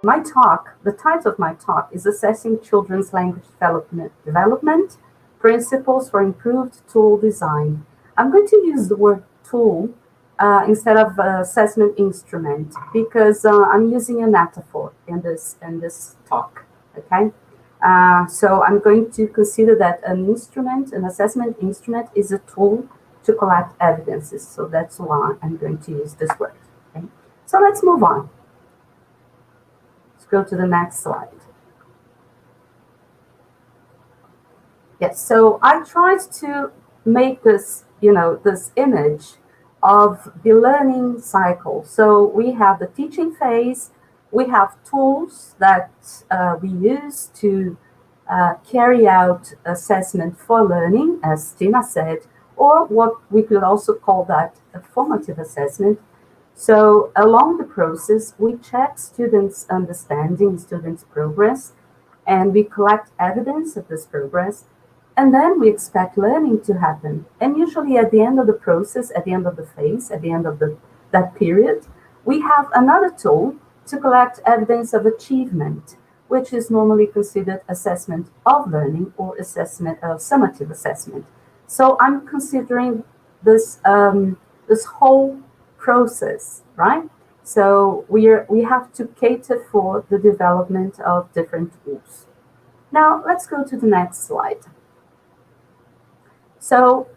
the title of my talk is Assessing Children's Language Development, Principles for Improved Tool Design. I'm going to use the word tool instead of assessment instrument because I'm using a metaphor in this talk, okay? So I'm going to consider that an assessment instrument is a tool to collect evidences. So that's why I'm going to use this word, okay? So let's move on. Let's go to the next slide. Yes, so I tried to make this, this image of the learning cycle. So we have the teaching phase, we have tools that we use to carry out assessment for learning, as Tina said, or what we could also call that a formative assessment. So along the process, we check students' understanding, students' progress, and we collect evidence of this progress. And then we expect learning to happen. And usually at the end of the process, at the end of the phase, at the end of that period, we have another tool to collect evidence of achievement, which is normally considered assessment of learning or assessment of summative assessment. So I'm considering this this whole process, right? So we have to cater for the development of different tools. Now let's go to the next slide. So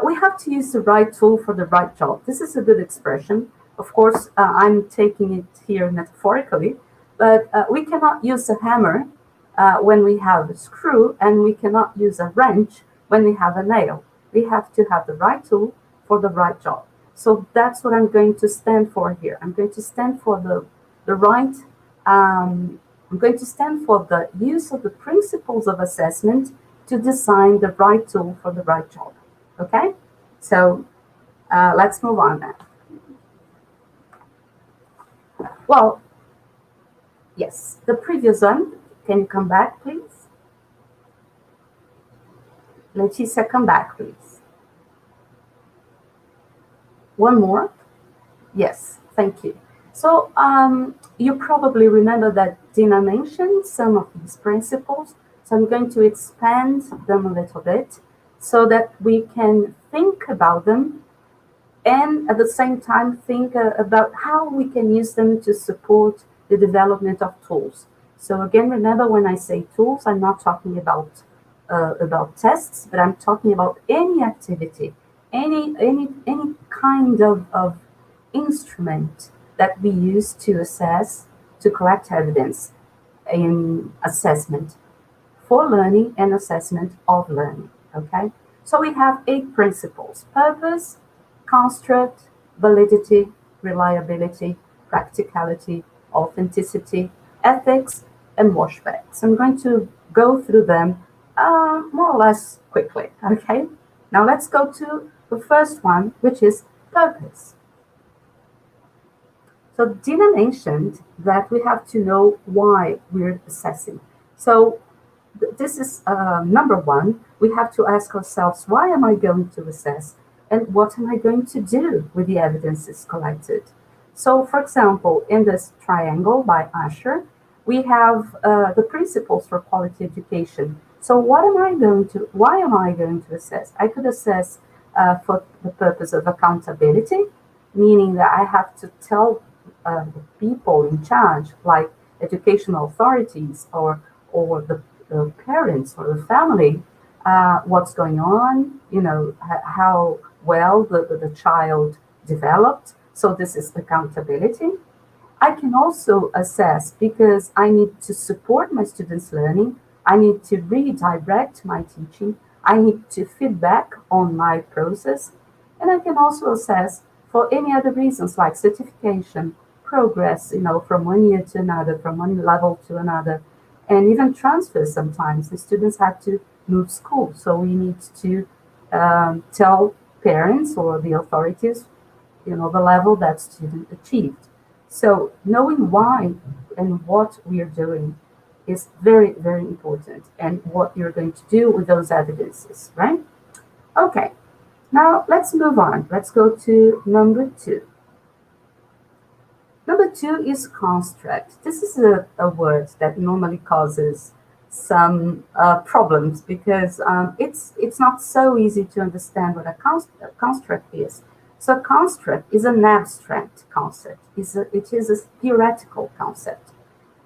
we have to use the right tool for the right job. This is a good expression. Of course, I'm taking it here metaphorically, but we cannot use a hammer when we have a screw, and we cannot use a wrench when we have a nail. We have to have the right tool for the right job. So that's what I'm going to stand for here. I'm going to stand for the right, I'm going to stand for the use of the principles of assessment to design the right tool for the right job, okay? So let's move on now. Well, yes, the previous one, can you come back, please? Leticia, come back, please. One more? Yes, thank you. So you probably remember that Dina mentioned some of these principles. So I'm going to expand them a little bit so that we can think about them and at the same time think about how we can use them to support the development of tools. So again, remember when I say tools, I'm not talking about tests, but I'm talking about any activity, any kind of instrument that we use to assess, to collect evidence in assessment for learning and assessment of learning, okay? So we have 8 principles: purpose, construct, validity, reliability, practicality, authenticity, ethics, and washback. So I'm going to go through them more or less quickly, okay? Now let's go to the first one, which is purpose. So Dina mentioned that we have to know why we're assessing. So this is number one. We have to ask ourselves, why am I going to assess? And what am I going to do with the evidences collected? So, for example, in this triangle by Asher, we have the principles for quality education. So why am I going to assess? I could assess for the purpose of accountability, meaning that I have to tell the people in charge, like educational authorities or the parents or the family, what's going on, how well the child developed. So this is accountability. I can also assess because I need to support my students' learning. I need to redirect my teaching. I need to feedback on my process. And I can also assess for any other reasons like certification, progress, from one year to another, from one level to another, and even transfer sometimes. The students have to move school. So we need to tell parents or the authorities, the level that student achieved. So knowing why and what we are doing is very, very important, and what you're going to do with those evidences, right? Okay, now let's move on. Let's go to number 2. Number 2 is construct. This is a word that normally causes some problems because it's not so easy to understand what a construct is. So a construct is an abstract concept. It is a theoretical concept.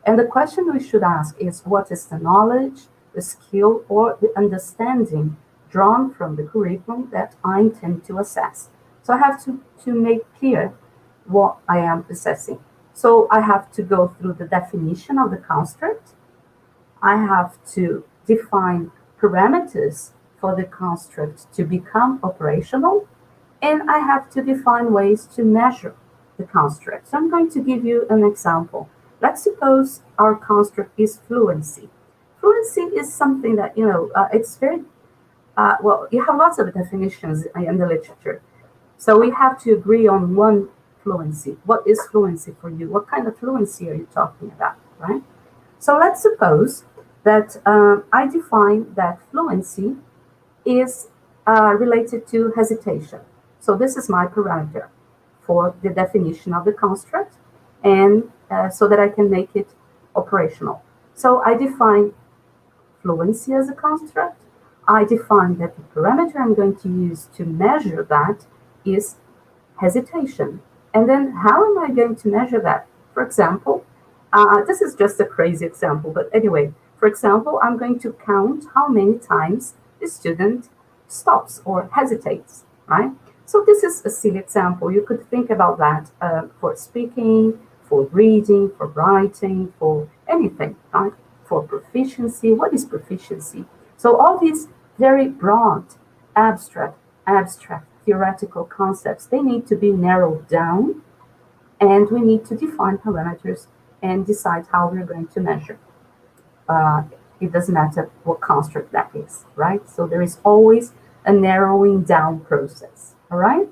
And the question we should ask is, what is the knowledge, the skill, or the understanding drawn from the curriculum that I intend to assess? So I have to make clear what I am assessing. So I have to go through the definition of the construct. I have to define parameters for the construct to become operational, and I have to define ways to measure the construct. So I'm going to give you an example. Let's suppose our construct is fluency. Fluency is something that, it's very, well, you have lots of definitions in the literature. So we have to agree on one fluency. What is fluency for you? What kind of fluency are you talking about, right? So let's suppose that I define that fluency is related to hesitation. So this is my parameter for the definition of the construct, and so that I can make it operational. So I define fluency as a construct. I define that the parameter I'm going to use to measure that is hesitation. And then how am I going to measure that? For example, this is just a crazy example, but anyway, for example, I'm going to count how many times the student stops or hesitates, right? So this is a silly example. You could think about that for speaking, for reading, for writing, for anything, right? For proficiency. What is proficiency? So all these very broad, abstract, theoretical concepts, they need to be narrowed down, and we need to define parameters and decide how we're going to measure. It doesn't matter what construct that is, right? So there is always a narrowing down process, all right?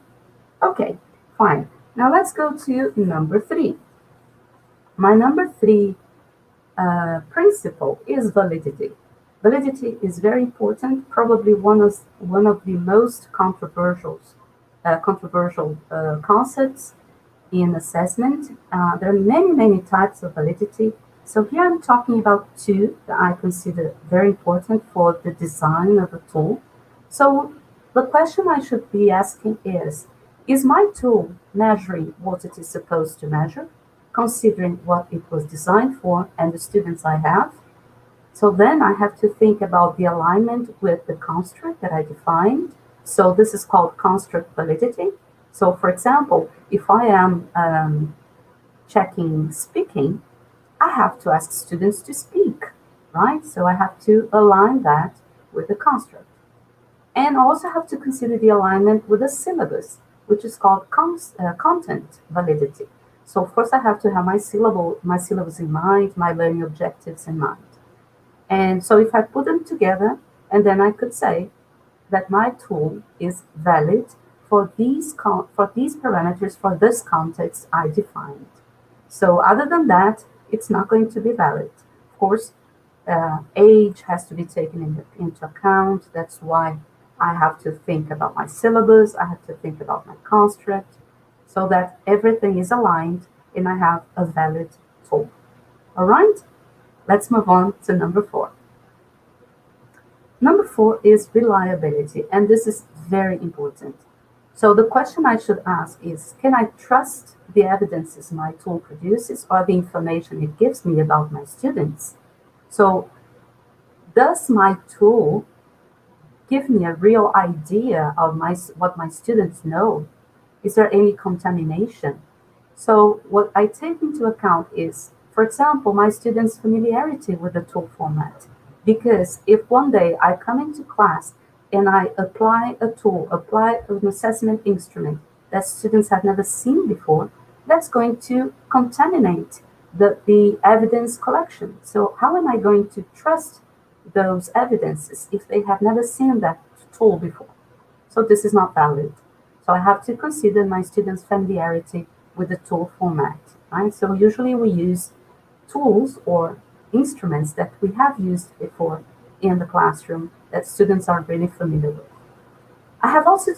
Okay, fine. Now let's go to number 3. My number 3 principle is validity. Validity is very important, probably one of the most controversial concepts in assessment. There are many types of validity. So here I'm talking about 2 that I consider very important for the design of a tool. So the question I should be asking is my tool measuring what it is supposed to measure, considering what it was designed for and the students I have? So then I have to think about the alignment with the construct that I defined. So this is called construct validity. So for example, if I am checking speaking, I have to ask students to speak, right? So I have to align that with the construct. And also have to consider the alignment with the syllabus, which is called content validity. So of course I have to have my syllabus in mind, my learning objectives in mind. And so if I put them together, and then I could say that my tool is valid for these parameters, for this context I defined. So other than that, it's not going to be valid. Of course, age has to be taken into account. That's why I have to think about my syllabus. I have to think about my construct, so that everything is aligned and I have a valid tool. All right? Let's move on to number 4. Number 4 is reliability, and this is very important. So the question I should ask is, can I trust the evidences my tool produces or the information it gives me about my students? So does my tool give me a real idea of what my students know? Is there any contamination? So what I take into account is, for example, my students' familiarity with the tool format. Because if one day I come into class and I apply a tool, apply an assessment instrument that students have never seen before, that's going to contaminate the evidence collection. So how am I going to trust those evidences if they have never seen that tool before? So this is not valid. So I have to consider my students' familiarity with the tool format, right? So usually we use tools or instruments that we have used before in the classroom that students are really familiar with. I have also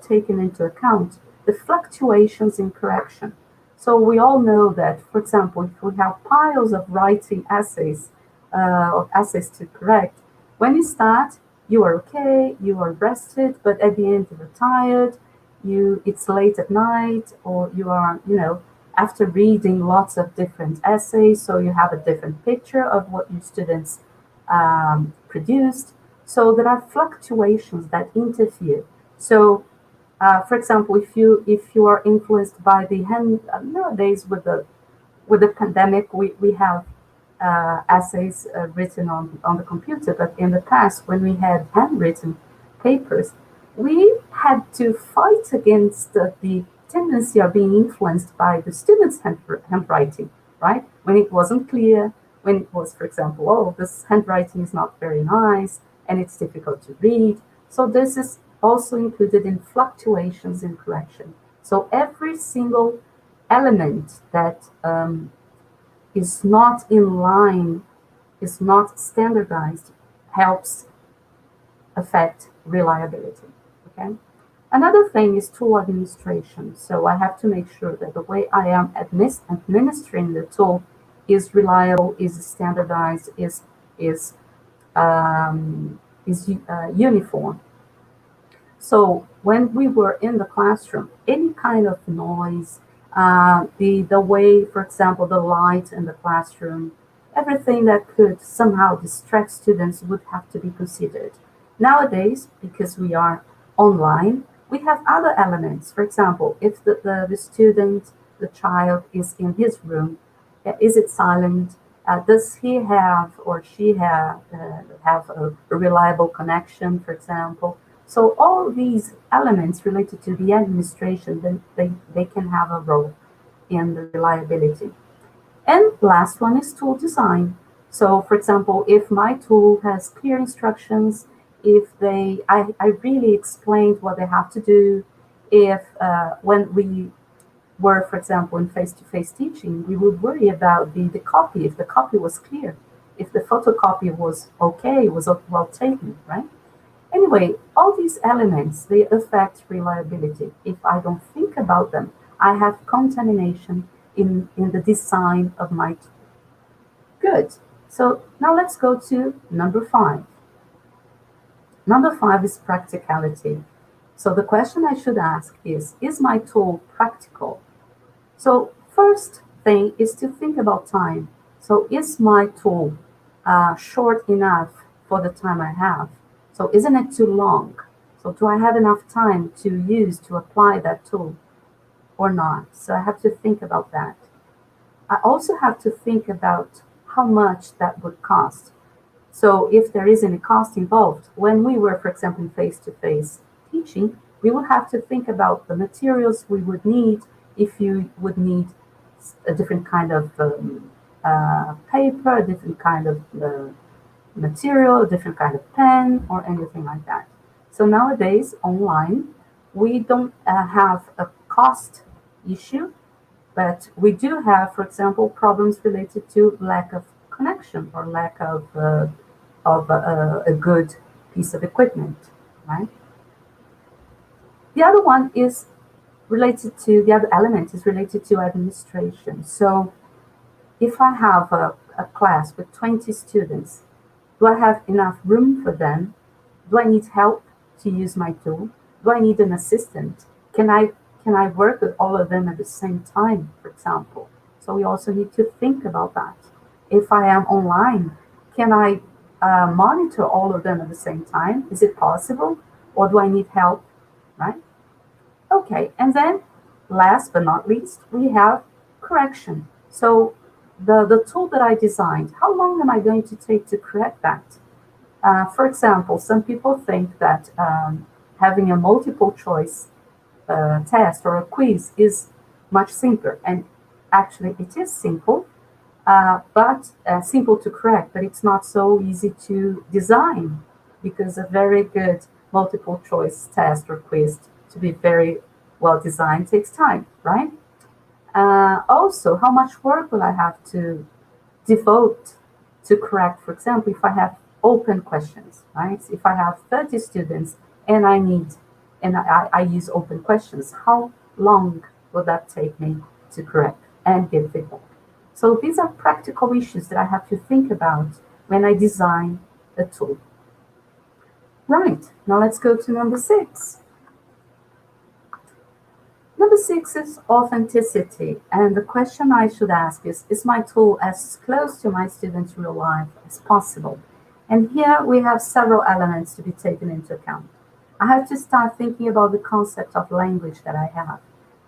taken into account the fluctuations in correction. So we all know that, for example, if we have piles of writing essays, of essays to correct, when you start, you are okay, you are rested, but at the end you're tired, it's late at night, or you are, after reading lots of different essays, so you have a different picture of what your students produced. So there are fluctuations that interfere. So, for example, if you are influenced by the nowadays with the pandemic, we have essays written on the computer, but in the past, when we had handwritten papers, we had to fight against the tendency of being influenced by the students' handwriting, right? When it wasn't clear, when it was, for example, oh, this handwriting is not very nice and it's difficult to read. So this is also included in fluctuations in correction. So every single element that is not in line, is not standardized, helps affect reliability, okay? Another thing is tool administration. So I have to make sure that the way I am administering the tool is reliable, is standardized, is uniform. So when we were in the classroom, any kind of noise, the way, for example, the light in the classroom, everything that could somehow distract students would have to be considered. Nowadays, because we are online, we have other elements. For example, if the student, the child is in his room, is it silent? Does he have or she have a reliable connection, for example? So all these elements related to the administration, then they can have a role in the reliability. And last one is tool design. So for example, if my tool has clear instructions, if I really explained what they have to do, if when we were, for example, in face-to-face teaching, we would worry about the copy, if the copy was clear, if the photocopy was okay, was well taken, right? Anyway, all these elements, they affect reliability. If I don't think about them, I have contamination in the design of my tool. Good. So now let's go to number 5. Number 5 is practicality. So the question I should ask is my tool practical? So first thing is to think about time. So is my tool short enough for the time I have? So isn't it too long? So do I have enough time to use, to apply that tool or not? So I have to think about that. I also have to think about how much that would cost. So if there is any cost involved, when we were, for example, in face-to-face teaching, we will have to think about the materials we would need, if you would need a different kind of paper, a different kind of material, a different kind of pen, or anything like that. So nowadays, online, we don't have a cost issue, but we do have, for example, problems related to lack of connection or lack of a good piece of equipment, right? The other one is related to, the other element is related to administration. So if I have a class with 20 students, do I have enough room for them? Do I need help to use my tool? Do I need an assistant? Can I work with all of them at the same time, for example? So we also need to think about that. If I am online, can I monitor all of them at the same time? Is it possible? Or do I need help, right? Okay, and then last but not least, we have correction. So the tool that I designed, how long am I going to take to correct that? For example, some people think that having a multiple choice test or a quiz is much simpler, and actually it is simple, but simple to correct, but it's not so easy to design, because a very good multiple choice test or quiz to be very well designed takes time, right? Also, how much work will I have to devote to correct, for example, if I have open questions, right? If I have 30 students and I use open questions, how long will that take me to correct and give feedback? So these are practical issues that I have to think about when I design a tool. Right, now let's go to number 6. Number 6 is authenticity, and the question I should ask is my tool as close to my students' real life as possible? And here we have several elements to be taken into account. I have to start thinking about the concept of language that I have.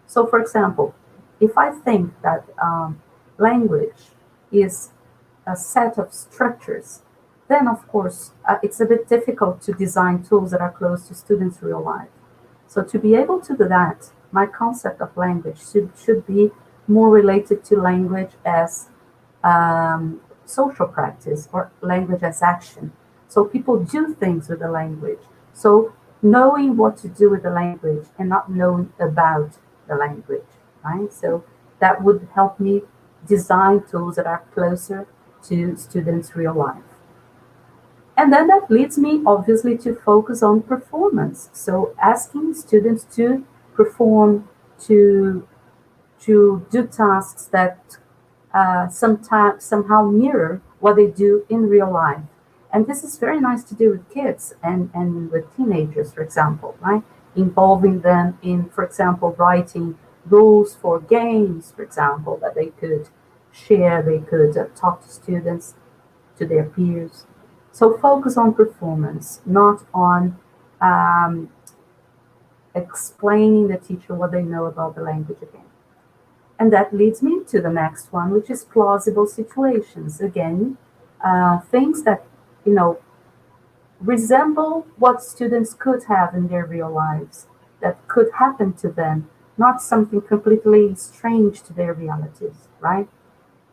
So for example, if I think that language is a set of structures, then of course it's a bit difficult to design tools that are close to students' real life. So to be able to do that, my concept of language should be more related to language as social practice or language as action. So people do things with the language. So knowing what to do with the language and not knowing about the language, right? So that would help me design tools that are closer to students' real life. And then that leads me obviously to focus on performance. So asking students to perform, to do tasks that sometimes somehow mirror what they do in real life. And this is very nice to do with kids and with teenagers, for example, right? Involving them in, for example, writing rules for games, for example, that they could share, they could talk to students, to their peers. So focus on performance, not on explaining the teacher what they know about the language again. And that leads me to the next one, which is plausible situations. Again, things that, resemble what students could have in their real lives, that could happen to them, not something completely strange to their realities, right?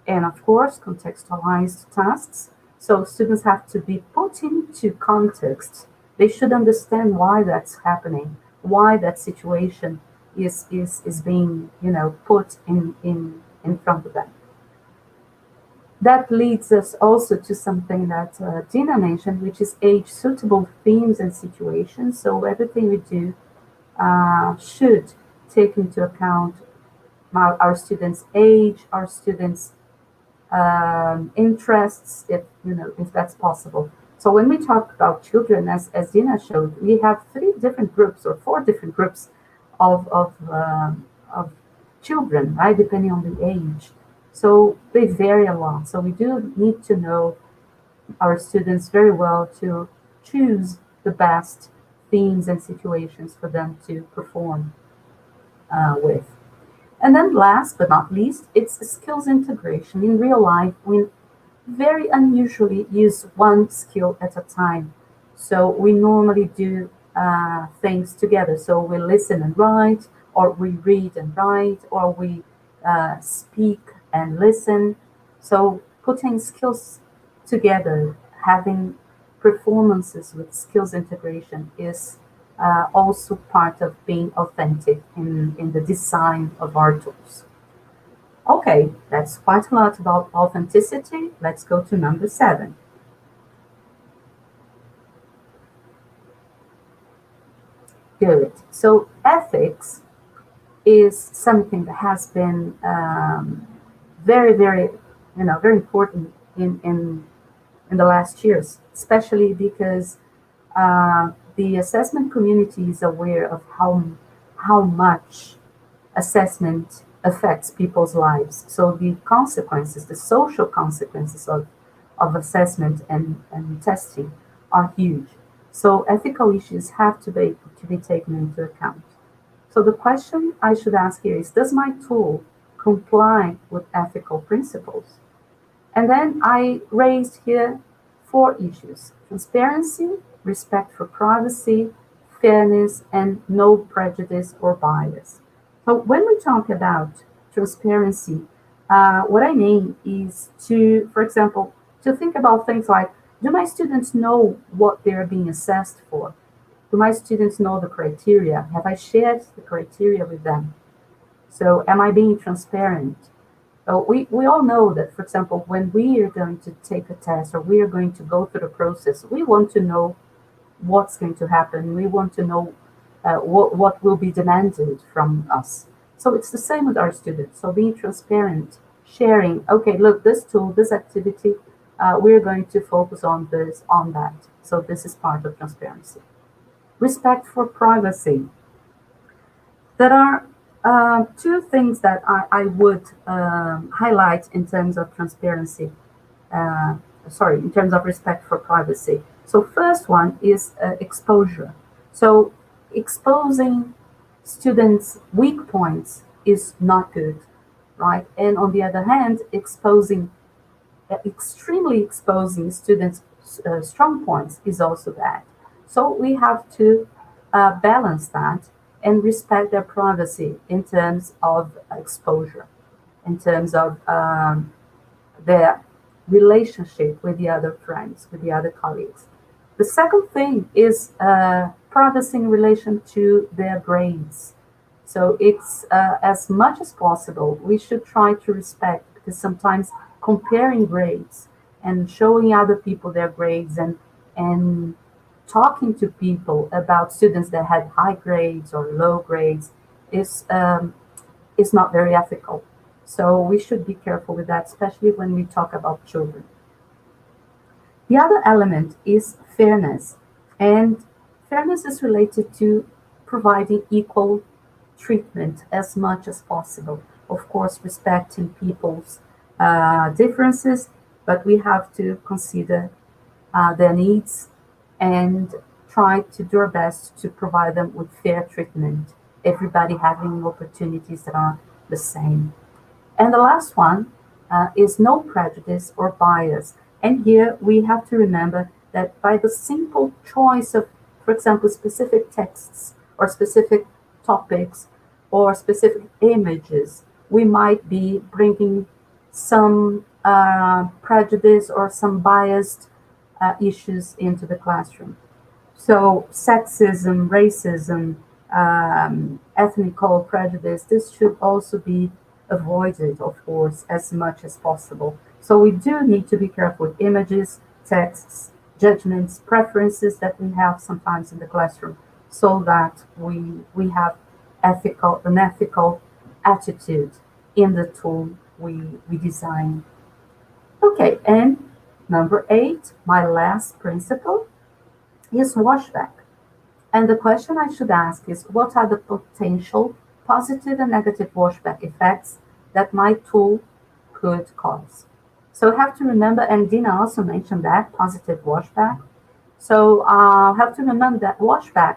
And of course, contextualized tasks. So students have to be put into context. They should understand why that's happening, why that situation is being, put in front of them. That leads us also to something that Dina mentioned, which is age-suitable themes and situations. So everything we do should take into account our students' age, our students' interests, if that's possible. So when we talk about children, as Dina showed, we have 3 different groups or 4 different groups of children, right, depending on the age. So they vary a lot. So we do need to know our students very well to choose the best themes and situations for them to perform with. And then last but not least, it's skills integration. In real life, we very unusually use one skill at a time. So we normally do things together. So we listen and write, or we read and write, or we speak and listen. So putting skills together, having performances with skills integration is also part of being authentic in the design of our tools. Okay, that's quite a lot about authenticity. Let's go to number 7. Good. So ethics is something that has been very, very, very important in the last years, especially because the assessment community is aware of how much assessment affects people's lives. So the consequences, the social consequences of assessment and testing are huge. So ethical issues have to be taken into account. So the question I should ask here is, does my tool comply with ethical principles? And then I raised here 4 issues: transparency, respect for privacy, fairness, and no prejudice or bias. So when we talk about transparency, what I mean is to, for example, to think about things like, do my students know what they're being assessed for? Do my students know the criteria? Have I shared the criteria with them? So am I being transparent? We all know that, for example, when we are going to take a test or we are going to go through the process, we want to know what's going to happen. We want to know what will be demanded from us. So it's the same with our students. So being transparent, sharing, okay, look, this tool, this activity, we're going to focus on this, on that. So this is part of transparency. Respect for privacy. There are two things that I would highlight in terms of transparency. In terms of respect for privacy. So first one is exposure. So exposing students' weak points is not good, right? And on the other hand, extremely exposing students' strong points is also bad. So we have to balance that and respect their privacy in terms of exposure, in terms of their relationship with the other friends, with the other colleagues. The second thing is privacy in relation to their grades. So it's as much as possible, we should try to respect, because sometimes comparing grades and showing other people their grades and talking to people about students that had high grades or low grades is not very ethical. So we should be careful with that, especially when we talk about children. The other element is fairness. And fairness is related to providing equal treatment as much as possible. Of course, respecting people's differences, but we have to consider their needs and try to do our best to provide them with fair treatment, everybody having opportunities that are the same. And the last one is no prejudice or bias. And here we have to remember that by the simple choice of, for example, specific texts or specific topics or specific images, we might be bringing some prejudice or some biased issues into the classroom. So sexism, racism, ethnical prejudice, this should also be avoided, of course, as much as possible. So we do need to be careful with images, texts, judgments, preferences that we have sometimes in the classroom, so that we have an ethical attitude in the tool we design. Okay, and number 8, my last principle, is washback. And the question I should ask is, what are the potential positive and negative washback effects that my tool could cause? So I have to remember, and Dina also mentioned that, positive washback. So I have to remember that washback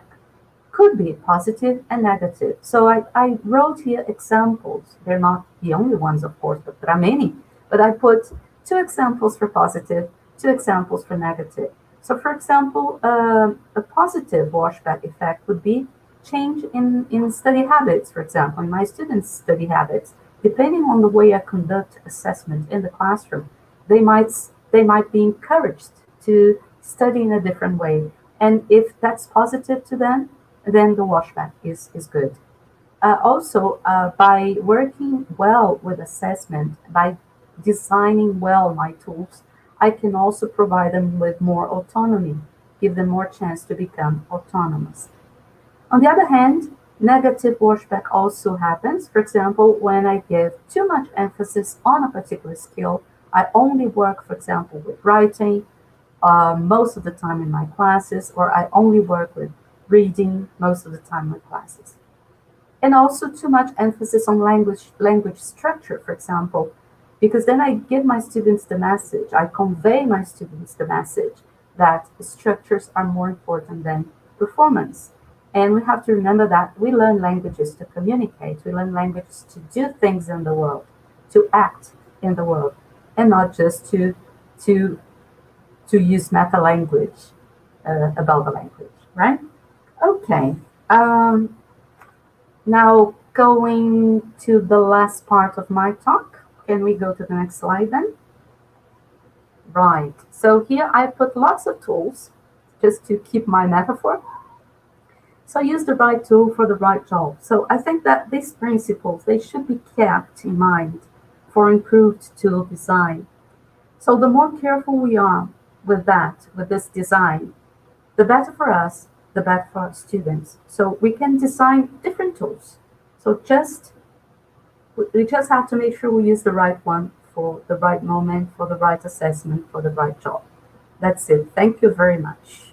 could be positive and negative. So I wrote here examples. They're not the only ones, of course, but there are many. But I put 2 examples for positive, 2 examples for negative. So for example, a positive washback effect would be change in study habits, for example, in my students' study habits. Depending on the way I conduct assessment in the classroom, they might be encouraged to study in a different way. And if that's positive to them, then the washback is good. Also, by working well with assessment, by designing well my tools, I can also provide them with more autonomy, give them more chance to become autonomous. On the other hand, negative washback also happens. For example, when I give too much emphasis on a particular skill, I only work, for example, with writing most of the time in my classes, or I only work with reading most of the time in my classes. And also too much emphasis on language structure, for example, because then I give my students the message, I convey my students the message that structures are more important than performance. And we have to remember that we learn languages to communicate, we learn languages to do things in the world, to act in the world, and not just to use meta language about the language, right? Okay. Now going to the last part of my talk. Can we go to the next slide then? Right. So here I put lots of tools just to keep my metaphor. So use the right tool for the right job. So I think that these principles, they should be kept in mind for improved tool design. So the more careful we are with that, with this design, the better for us the best for our students. So we can design different tools. So we just have to make sure we use the right one for the right moment, for the right assessment, for the right job. That's it. Thank you very much.